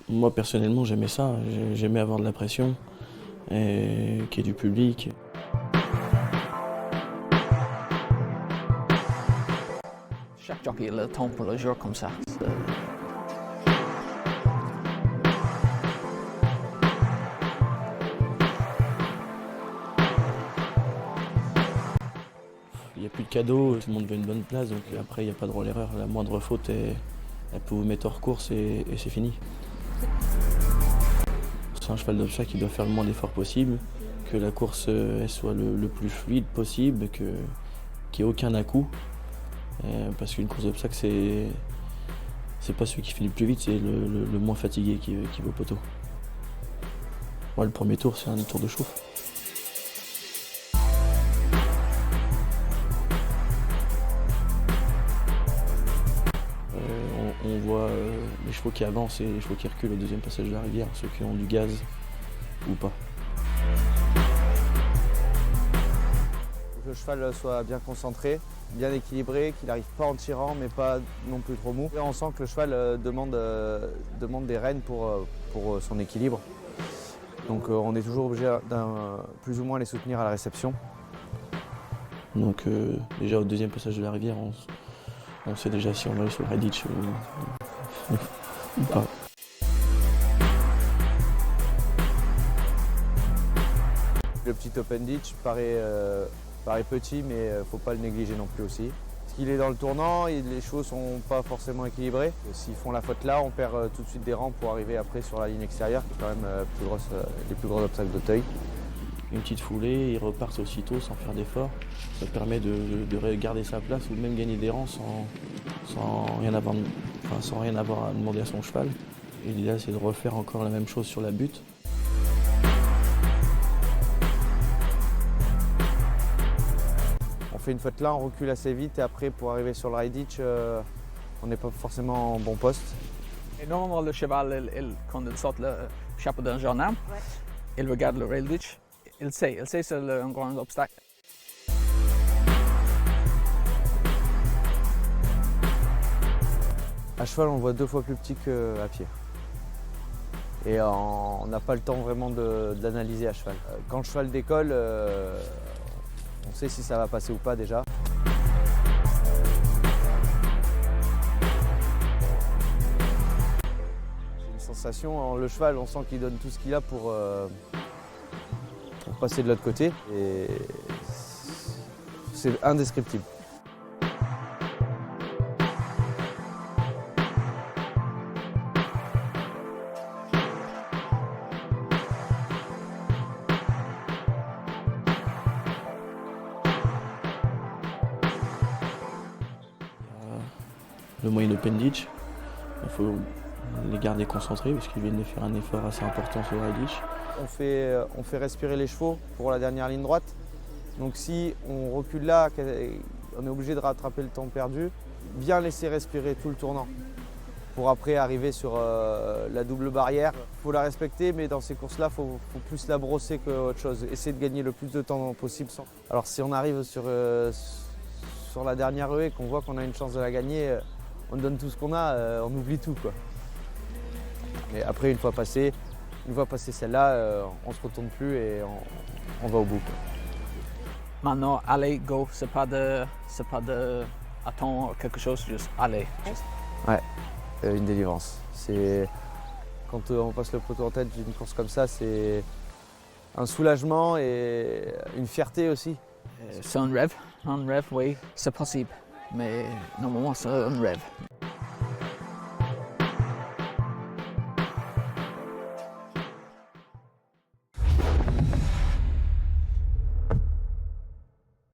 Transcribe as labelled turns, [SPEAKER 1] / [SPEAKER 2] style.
[SPEAKER 1] Moi personnellement j'aimais ça, j'aimais avoir de la pression, et qu'il y ait du public.
[SPEAKER 2] Chaque jockey a le ton pour le jour comme ça.
[SPEAKER 1] Il n'y a plus de cadeaux, tout le monde veut une bonne place, donc après il n'y a pas de droit à l'erreur. La moindre faute, elle peut vous mettre hors course et c'est fini. C'est un cheval d'obstacle qui doit faire le moins d'efforts possible, que la course elle soit le plus fluide possible, qu'il n'y ait aucun à-coup. Parce qu'une course d'obstacle, c'est pas celui qui finit le plus vite, c'est le moins fatigué qui va au poteau. Moi, le premier tour, c'est un tour de chauffe. On voit les chevaux qui avancent et les chevaux qui reculent au deuxième passage de la rivière, ceux qui ont du gaz ou pas.
[SPEAKER 3] Que le cheval soit bien concentré, bien équilibré, qu'il n'arrive pas en tirant mais pas non plus trop mou. Et on sent que le cheval demande des rênes pour son équilibre. Donc on est toujours obligé plus ou moins les soutenir à la réception.
[SPEAKER 1] Donc déjà au deuxième passage de la rivière, on sait déjà si on va aller sur le Redditch ou pas.
[SPEAKER 3] Le petit open ditch paraît petit, mais il ne faut pas le négliger non plus aussi. Parce qu'il est dans le tournant, les chevaux ne sont pas forcément équilibrés. S'ils font la faute là, on perd tout de suite des rangs pour arriver après sur la ligne extérieure, qui est quand même les plus gros obstacles d'Auteuil.
[SPEAKER 1] Une petite foulée, ils repartent aussitôt sans faire d'effort. Ça permet de garder sa place ou même gagner des rangs sans rien avoir à demander à son cheval. Et l'idéal, c'est de refaire encore la même chose sur la butte.
[SPEAKER 3] On fait une faute là, on recule assez vite et après pour arriver sur le ride ditch, on n'est pas forcément en bon poste.
[SPEAKER 2] Et normalement, le cheval, quand il sort le chapeau d'un gendarme, il regarde le rail ditch. Il sait que c'est un grand obstacle.
[SPEAKER 3] À cheval, on le voit 2 fois plus petit qu'à pied. Et on n'a pas le temps vraiment de l'analyser à cheval. Quand le cheval décolle, on sait si ça va passer ou pas déjà. J'ai une sensation, le cheval, on sent qu'il donne tout ce qu'il a pour passer de l'autre côté. Et c'est indescriptible.
[SPEAKER 1] Le moyen open ditch, il faut les garder concentrés parce qu'ils viennent de faire un effort assez important sur le ditch.
[SPEAKER 3] On fait respirer les chevaux pour la dernière ligne droite. Donc si on recule là, on est obligé de rattraper le temps perdu, bien laisser respirer tout le tournant pour après arriver sur la double barrière. Il faut la respecter, mais dans ces courses-là, il faut plus la brosser qu'autre chose. Essayer de gagner le plus de temps possible. Alors si on arrive sur la dernière ruée et qu'on voit qu'on a une chance de la gagner, on donne tout ce qu'on a, on oublie tout, quoi. Et après, une fois passé celle-là, on ne se retourne plus et on va au bout, quoi.
[SPEAKER 2] Maintenant, aller, go, c'est pas de attendre quelque chose, juste aller.
[SPEAKER 3] Ouais, une délivrance. C'est quand on passe le poteau en tête d'une course comme ça, c'est un soulagement et une fierté aussi.
[SPEAKER 2] C'est un rêve, oui, c'est possible, mais normalement c'est un rêve.